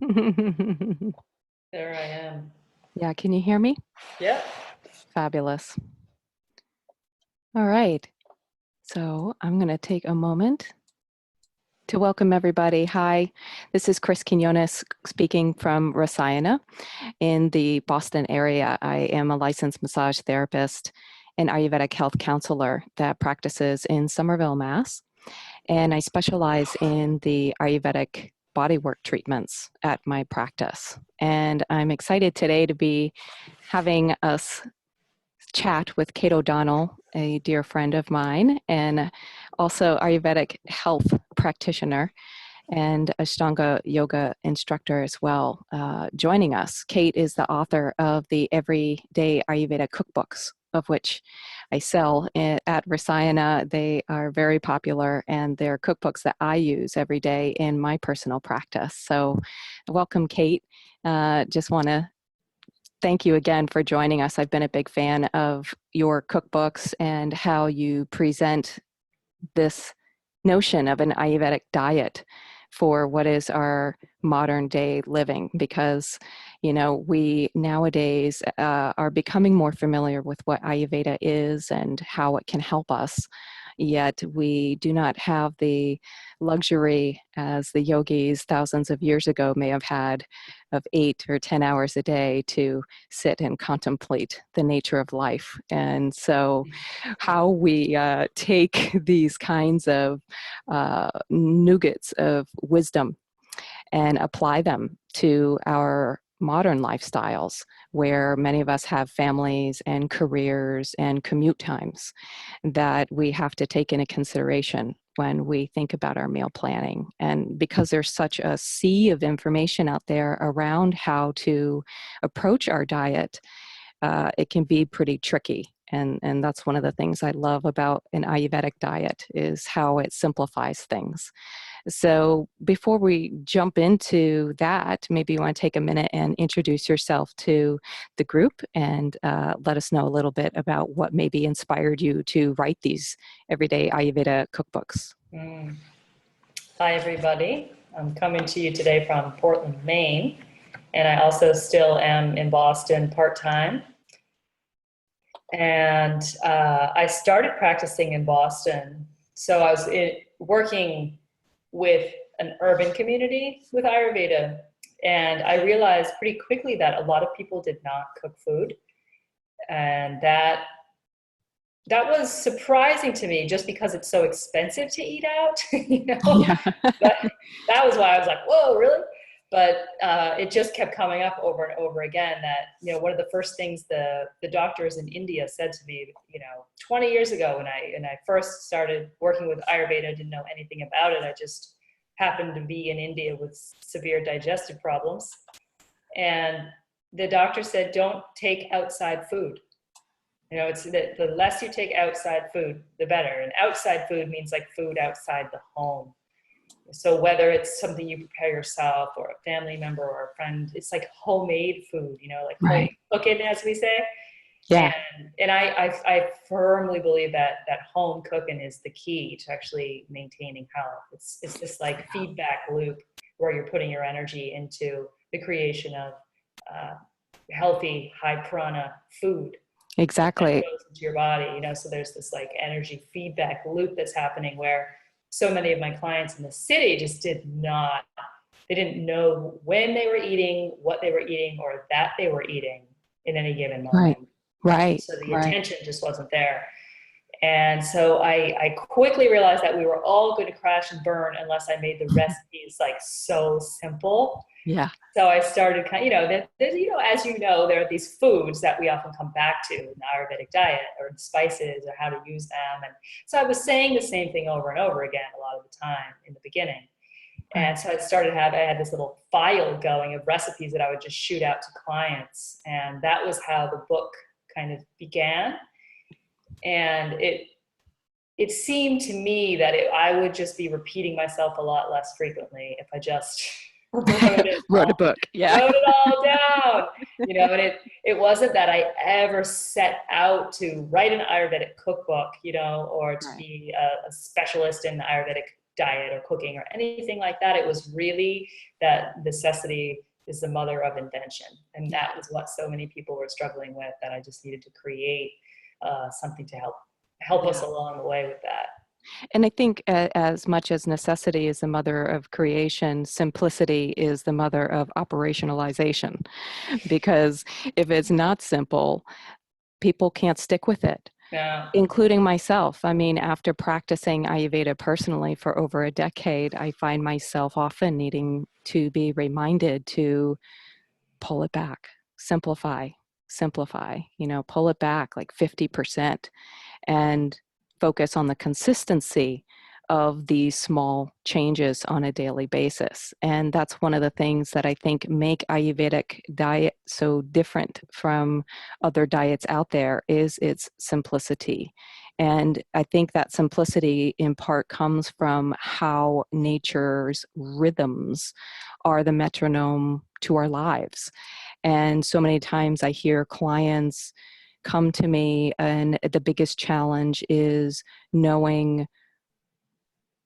There I am. Yeah, can you hear me? Yep. Fabulous. All right. So I'm going to take a moment to welcome everybody. Hi, this is Chris Quinones speaking from Rasayana in the Boston area. I am a licensed massage therapist and Ayurvedic health counselor that practices in Somerville, Mass. And I specialize in the Ayurvedic bodywork treatments at my practice. And I'm excited today to be having us chat with Kate O'Donnell, a dear friend of mine, and also Ayurvedic health practitioner and Ashtanga yoga instructor as well, joining us. Kate is the author of the Everyday Ayurveda Cookbooks, of which I sell at Rasayana. They are very popular, and they're cookbooks that I use every day in my personal practice. So welcome, Kate. Just want to thank you again for joining us. I've been a big fan of your cookbooks and how you present this notion of an Ayurvedic diet for what is our modern day living, because we nowadays are becoming more familiar with what Ayurveda is and how it can help us, yet we do not have the luxury as the yogis thousands of years ago may have had of 8 or 10 hours a day to sit and contemplate the nature of life. And so how we take these kinds of nuggets of wisdom and apply them to our modern lifestyles, where many of us have families and careers and commute times that we have to take into consideration when we think about our meal planning. And because there's such a sea of information out there around how to approach our diet, it can be pretty tricky. And that's one of the things I love about an Ayurvedic diet is how it simplifies things. So before we jump into that, maybe you want to take a minute and introduce yourself to the group and let us know a little bit about what maybe inspired you to write these Everyday Ayurveda cookbooks. Hi, everybody. I'm coming to you today from Portland, Maine, and I also still am in Boston part-time. And I started practicing in Boston. So I was working with an urban community with Ayurveda. And I realized pretty quickly that a lot of people did not cook food. And that was surprising to me just because it's so expensive to eat out, Yeah. But that was why I was like, whoa, really? But it just kept coming up over and over again that, one of the first things the doctors in India said to me, 20 years ago when I first started working with Ayurveda, I didn't know anything about it. I just happened to be in India with severe digestive problems. And the doctor said, don't take outside food. It's the less you take outside food, the better. And outside food means like food outside the home. So whether it's something you prepare yourself or a family member or a friend, it's like homemade food, like Right. home cooking, as we say. Yeah. And I firmly believe that home cooking is the key to actually maintaining health. It's this like feedback loop where you're putting your energy into the creation of healthy, high prana food. Exactly. That goes into your body, so there's this like energy feedback loop that's happening where so many of my clients in the city just they didn't know when they were eating, what they were eating, or that they were eating in any given Right. moment. Right. So the Right. attention just wasn't there. And so I quickly realized that we were all going to crash and burn unless I made the recipes like so simple. Yeah. So I started as there are these foods that we often come back to in the Ayurvedic diet, or the spices, or how to use them. And so I was saying the same thing over and over again a lot of the time in the beginning. And so I had this little file going of recipes that I would just shoot out to clients. And that was how the book kind of began. And it seemed to me that I would just be repeating myself a lot less frequently if I just Wrote a book. Yeah. wrote it all down. And it wasn't that I ever set out to write an Ayurvedic cookbook, or to be a specialist in Ayurvedic diet or cooking or anything like that. It was really that necessity is the mother of invention. And that was what so many people were struggling with, that I just needed to create something to help us along the way with that. And I think as much as necessity is the mother of creation, simplicity is the mother of operationalization. Because if it's not simple, people can't stick with it, Yeah. including myself. I mean, after practicing Ayurveda personally for over a decade, I find myself often needing to be reminded to pull it back, simplify, pull it back like 50% and focus on the consistency of these small changes on a daily basis. And that's one of the things that I think make Ayurvedic diet so different from other diets out there is its simplicity. And I think that simplicity in part comes from how nature's rhythms are the metronome to our lives. And so many times I hear clients come to me, and the biggest challenge is knowing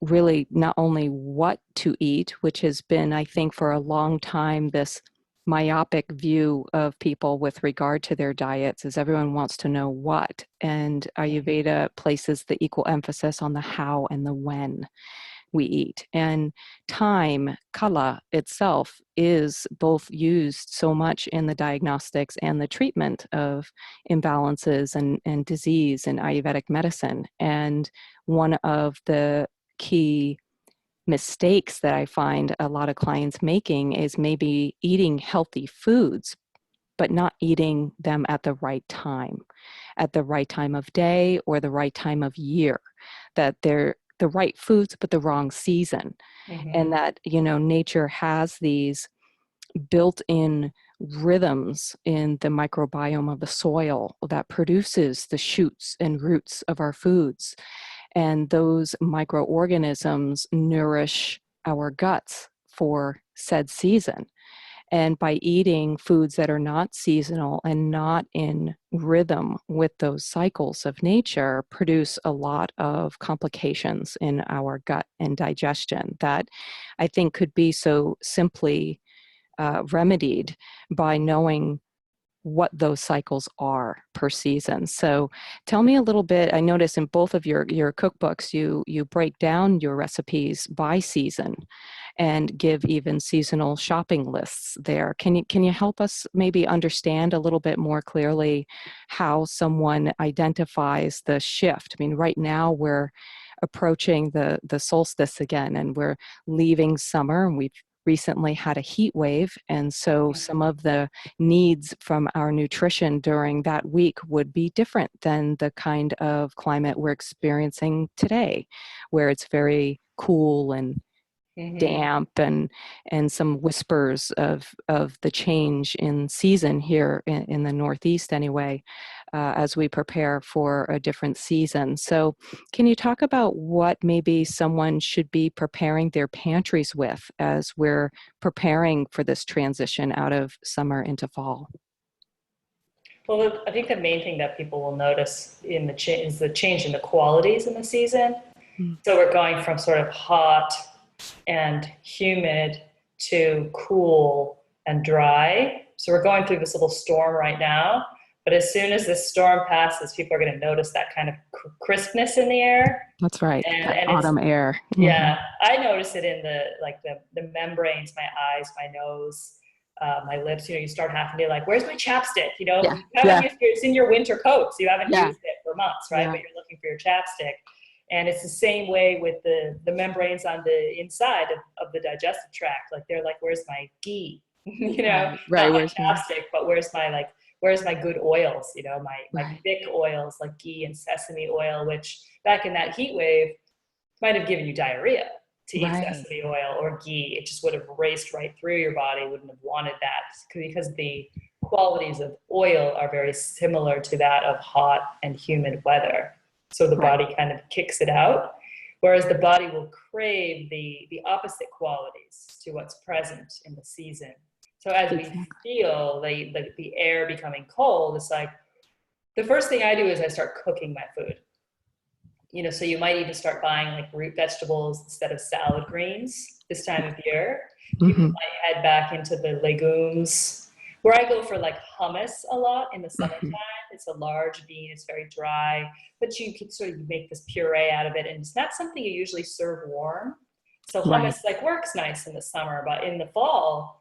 really not only what to eat, which has been, I think, for a long time, this myopic view of people with regard to their diets is everyone wants to know what. And Ayurveda places the equal emphasis on the how and the when we eat. And time, kala itself, is both used so much in the diagnostics and the treatment of imbalances and disease in Ayurvedic medicine. And one of the key mistakes that I find a lot of clients making is maybe eating healthy foods, but not eating them at the right time of day or the right time of year, that they're the right foods, but the wrong season. And that, nature has these built-in rhythms in the microbiome of the soil that produces the shoots and roots of our foods. And those microorganisms nourish our guts for said season. And by eating foods that are not seasonal and not in rhythm with those cycles of nature, produce a lot of complications in our gut and digestion that I think could be so simply remedied by knowing what those cycles are per season. So tell me a little bit. I notice in both of your cookbooks, you break down your recipes by season and give even seasonal shopping lists there. Can you help us maybe understand a little bit more clearly how someone identifies the shift? I mean, right now we're approaching the solstice again, and we're leaving summer, and we've recently had a heat wave, and so some of the needs from our nutrition during that week would be different than the kind of climate we're experiencing today, where it's very cool and damp and some whispers of the change in season here in the Northeast anyway, as we prepare for a different season. So can you talk about what maybe someone should be preparing their pantries with as we're preparing for this transition out of summer into fall? Well, I think the main thing that people will notice in is the change in the qualities in the season. Mm. So we're going from sort of hot and humid to cool and dry. So we're going through this little storm right now. But as soon as this storm passes, people are going to notice that kind of crispness in the air. That's right. And That it's, autumn air. yeah, I notice it in the membranes, my eyes, my nose, my lips. You start having to be like, where's my chapstick? You haven't used it's in your winter coats. You haven't used it for months, right? But you're looking for your chapstick. And it's the same way with the membranes on the inside of the digestive tract. Like they're like, where's my ghee? Not my chapstick, but where's my good oils? My thick oils like ghee and sesame oil, which back in that heat wave might have given you diarrhea to eat sesame oil or ghee. It just would have raced right through your body. Wouldn't have wanted that because the qualities of oil are very similar to that of hot and humid weather. So the body kind of kicks it out, whereas the body will crave the opposite qualities to what's present in the season. So as we feel the air becoming cold, it's like the first thing I do is I start cooking my food. so you might even start buying like root vegetables instead of salad greens this time of year. People Hmm. might head back into the legumes. Where I go for like hummus a lot in the summertime. Hmm. It's a large bean, it's very dry, but you can sort of make this puree out of it, and it's not something you usually serve warm. So Right. hummus like works nice in the summer, but in the fall,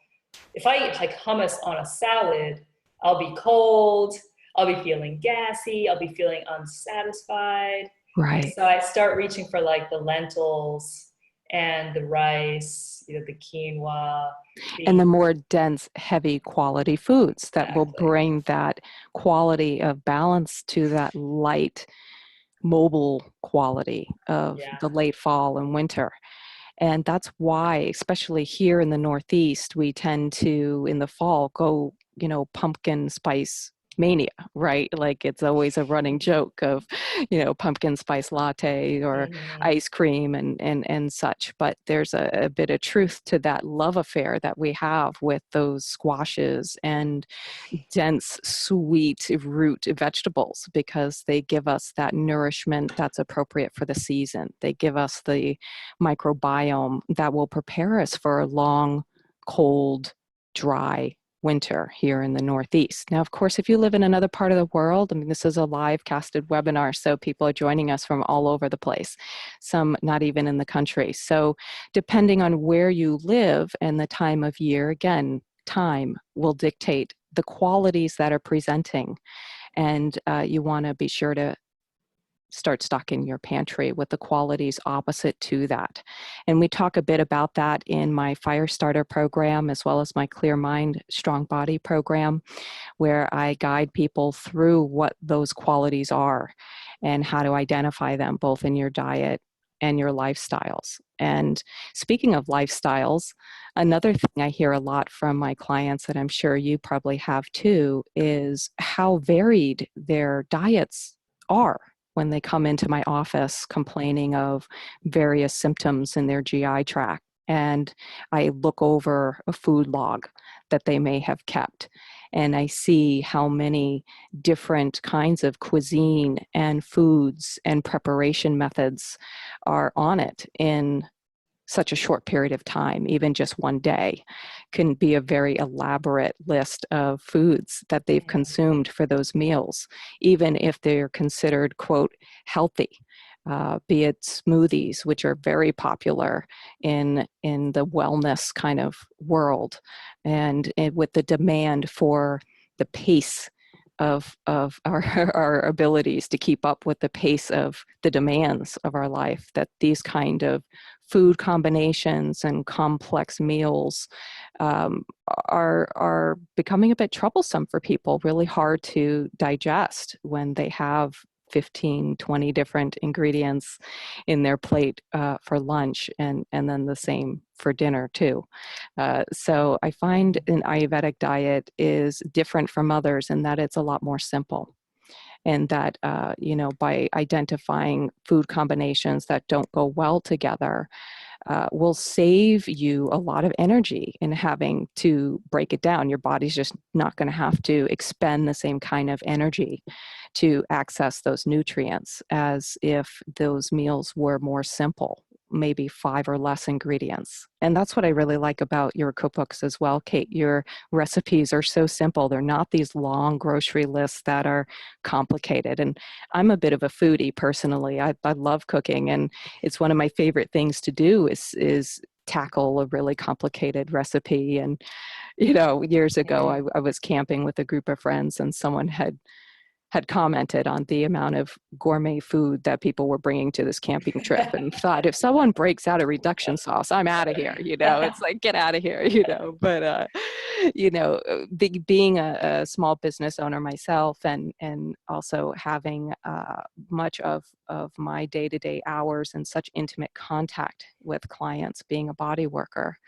if I eat like hummus on a salad, I'll be cold, I'll be feeling gassy, I'll be feeling unsatisfied. Right. So I start reaching for like the lentils and the rice, the quinoa, And the beans. more dense, heavy quality foods that will Exactly. bring that quality of balance to that light, mobile quality of Yeah. the late fall and winter. And that's why, especially here in the Northeast, we tend to, in the fall, go, pumpkin spice mania, right? Like it's always a running joke of, pumpkin spice latte or Mm-hmm. ice cream and such. But there's a bit of truth to that love affair that we have with those squashes and dense, sweet root vegetables because they give us that nourishment that's appropriate for the season. They give us the microbiome that will prepare us for a long, cold, dry winter here in the Northeast. Now, of course, if you live in another part of the world, I mean, this is a live casted webinar, so people are joining us from all over the place, some not even in the country. So depending on where you live and the time of year, again, time will dictate the qualities that are presenting. And you want to be sure to start stocking your pantry with the qualities opposite to that. And we talk a bit about that in my Fire Starter program, as well as my Clear Mind, Strong Body program, where I guide people through what those qualities are and how to identify them both in your diet and your lifestyles. And speaking of lifestyles, another thing I hear a lot from my clients, and I'm sure you probably have too, is how varied their diets are when they come into my office complaining of various symptoms in their GI tract. And I look over a food log that they may have kept, and I see how many different kinds of cuisine and foods and preparation methods are on it in such a short period of time. Even just one day can be a very elaborate list of foods that they've consumed for those meals, even if they're considered, quote, healthy. Be it smoothies, which are very popular in the wellness kind of world, and with the demand for the pace of our, our abilities to keep up with the pace of the demands of our life, that these kind of food combinations and complex meals are becoming a bit troublesome for people, really hard to digest when they have 15, 20 different ingredients in their plate for lunch, and then the same for dinner too. So I find an Ayurvedic diet is different from others in that it's a lot more simple. And that, by identifying food combinations that don't go well together, will save you a lot of energy in having to break it down. Your body's just not going to have to expend the same kind of energy to access those nutrients as if those meals were more simple, maybe 5 or less ingredients. And that's what I really like about your cookbooks as well, Kate. Your recipes are so simple. They're not these long grocery lists that are complicated. And I'm a bit of a foodie personally. I love cooking, and it's one of my favorite things to do is tackle a really complicated recipe. And years ago I was camping with a group of friends, and someone had commented on the amount of gourmet food that people were bringing to this camping trip, and thought, if someone breaks out a reduction sauce, I'm out of here. It's like, get out of here. But being a small business owner myself, and also having much of my day-to-day hours and such intimate contact with clients, being a body worker,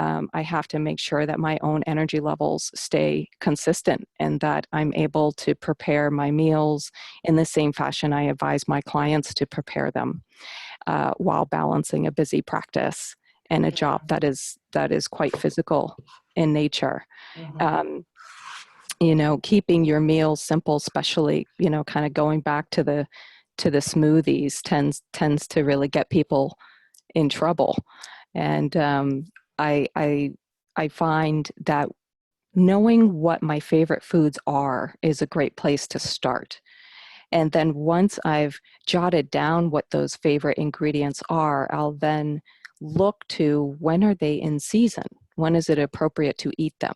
I have to make sure that my own energy levels stay consistent, and that I'm able to prepare my meals in the same fashion I advise my clients to prepare them, while balancing a busy practice and a job that is quite physical in nature. Mm-hmm. Um, Keeping your meals simple, especially, kind of going back to the to the smoothies tends to really get people in trouble. And I find that knowing what my favorite foods are is a great place to start. And then once I've jotted down what those favorite ingredients are, I'll then look to when are they in season? When is it appropriate to eat them?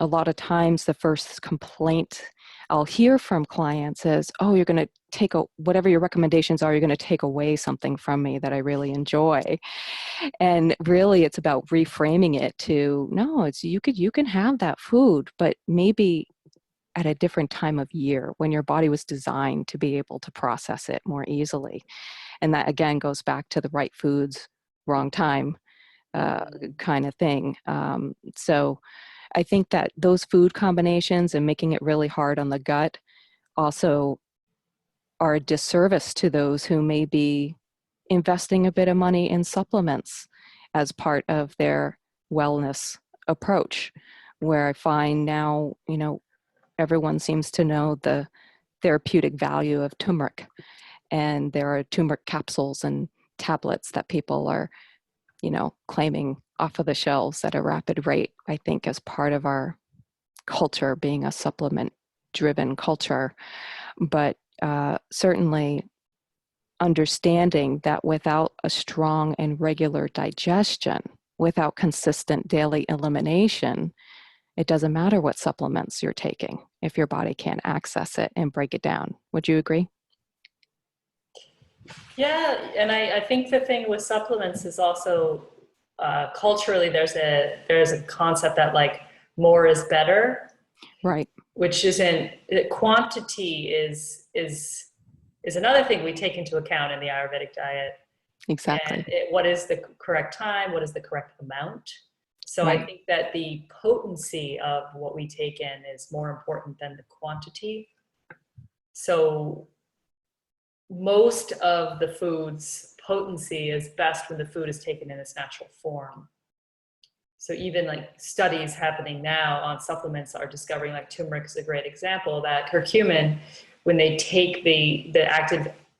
A lot of times the first complaint I'll hear from clients is, oh, you're going to whatever your recommendations are, you're going to take away something from me that I really enjoy. And really it's about reframing it to, no, you can have that food, but maybe at a different time of year when your body was designed to be able to process it more easily. And that again goes back to the right foods, wrong time kind of thing. So I think that those food combinations and making it really hard on the gut also are a disservice to those who may be investing a bit of money in supplements as part of their wellness approach, where I find now, everyone seems to know the therapeutic value of turmeric. And there are turmeric capsules and tablets that people are, claiming off of the shelves at a rapid rate, I think, as part of our culture being a supplement-driven culture. But certainly understanding that without a strong and regular digestion, without consistent daily elimination, it doesn't matter what supplements you're taking if your body can't access it and break it down. Would you agree? Yeah, and I think the thing with supplements is also culturally there's a concept that like more is better, Right. which isn't quantity is another thing we take into account in the Ayurvedic diet. Exactly. And what is the correct time? What is the correct amount? So Right. I think that the potency of what we take in is more important than the quantity. So most of the food's potency is best when the food is taken in its natural form. So even like studies happening now on supplements are discovering, like turmeric is a great example, that curcumin, when they take the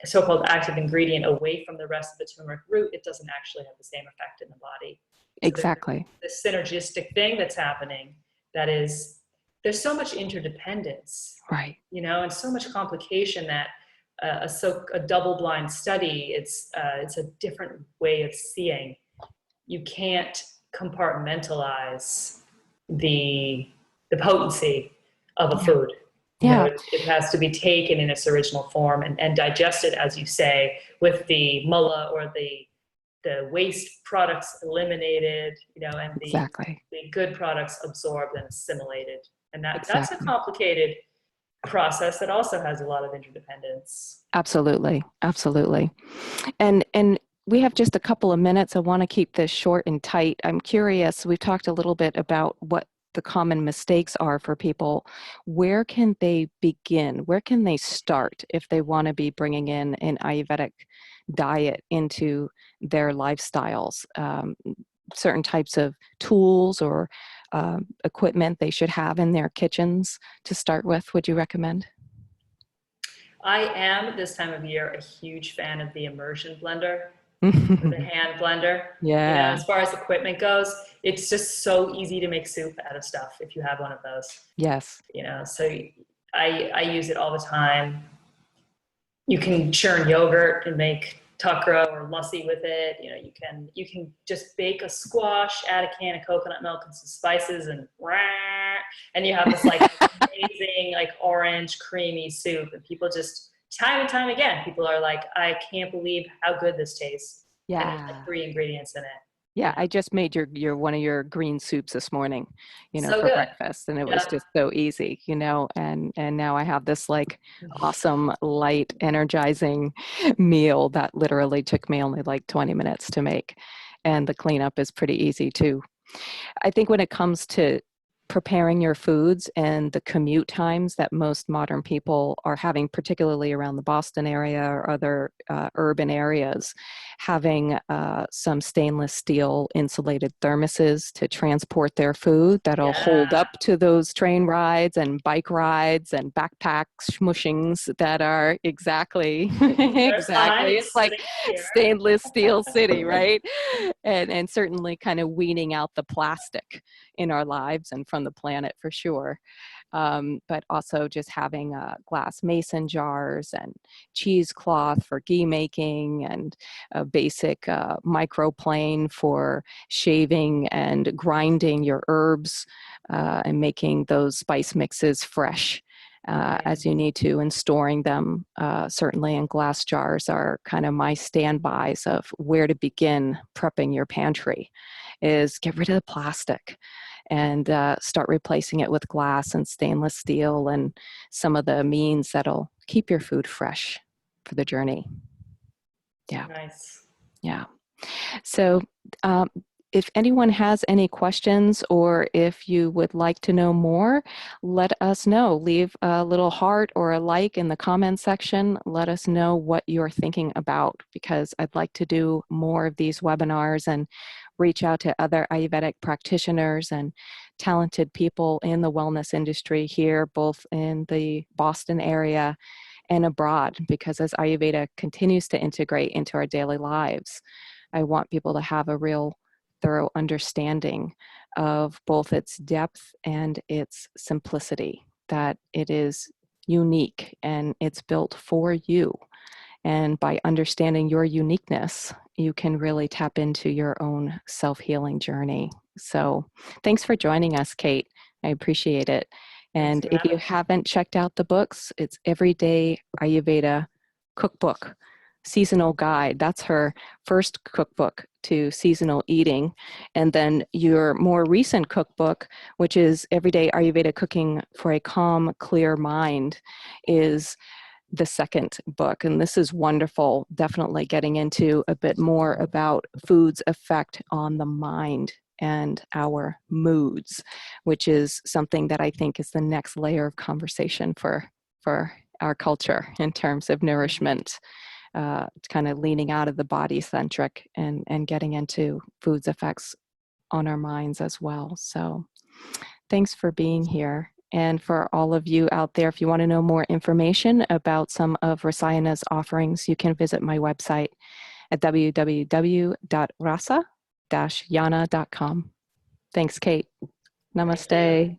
so-called active ingredient away from the rest of the turmeric root, it doesn't actually have the same effect in the body. So Exactly. the synergistic thing that's happening, that is, there's so much interdependence, Right. and so much complication that a double-blind study, it's a different way of seeing. You can't compartmentalize the potency of a food. Yeah. It has to be taken in its original form and digested, as you say, with the mullah or the waste products eliminated, and Exactly. the good products absorbed and assimilated. And that's a Exactly. complicated process that also has a lot of interdependence. Absolutely. Absolutely. And we have just a couple of minutes. I want to keep this short and tight. I'm curious, we've talked a little bit about what the common mistakes are for people. Where can they begin? Where can they start if they want to be bringing in an Ayurvedic diet into their lifestyles? Certain types of tools or equipment they should have in their kitchens to start with, would you recommend? I am, at this time of year, a huge fan of the immersion blender, the hand blender. Yeah. As far as equipment goes, it's just so easy to make soup out of stuff if you have one of those. Yes. So I use it all the time. You can churn yogurt and make takra or lassi with it. You can just bake a squash, add a can of coconut milk and some spices, and you have this like amazing like orange creamy soup. And people just time and time again, people are like, I can't believe how good this tastes. Yeah. And there's like 3 ingredients in it. Yeah, I just made your one of your green soups this morning, So for good. breakfast, and it was just so easy, and now I have this like awesome, light, energizing meal that literally took me only like 20 minutes to make, and the cleanup is pretty easy too. I think when it comes to preparing your foods and the commute times that most modern people are having, particularly around the Boston area or other urban areas, having some stainless steel insulated thermoses to transport their food that'll hold up to those train rides and bike rides and backpack smushings that are exactly, exactly. It's like stainless steel city, right? And certainly kind of weaning out the plastic in our lives and from the planet for sure. But also just having glass mason jars and cheesecloth for ghee making and a basic microplane for shaving and grinding your herbs and making those spice mixes fresh. As you need to, and storing them certainly in glass jars are kind of my standbys of where to begin prepping your pantry. Is get rid of the plastic and start replacing it with glass and stainless steel and some of the means that'll keep your food fresh for the journey. Yeah. Nice. Yeah. So if anyone has any questions or if you would like to know more, let us know. Leave a little heart or a like in the comment section. Let us know what you're thinking about, because I'd like to do more of these webinars and reach out to other Ayurvedic practitioners and talented people in the wellness industry here, both in the Boston area and abroad, because as Ayurveda continues to integrate into our daily lives, I want people to have a real thorough understanding of both its depth and its simplicity, that it is unique and it's built for you. And by understanding your uniqueness, you can really tap into your own self-healing journey. So thanks for joining us, Kate. I appreciate it. And if you haven't checked out the books, it's Everyday Ayurveda Cookbook, Seasonal Guide. That's her first cookbook to seasonal eating. And then your more recent cookbook, which is Everyday Ayurveda Cooking for a Calm, Clear Mind, is the second book. And this is wonderful, definitely getting into a bit more about food's effect on the mind and our moods, which is something that I think is the next layer of conversation for our culture in terms of nourishment, kind of leaning out of the body centric and getting into food's effects on our minds as well. So thanks for being here. And for all of you out there, if you want to know more information about some of Rasayana's offerings, you can visit my website at www.rasa-yana.com. Thanks, Kate. Namaste.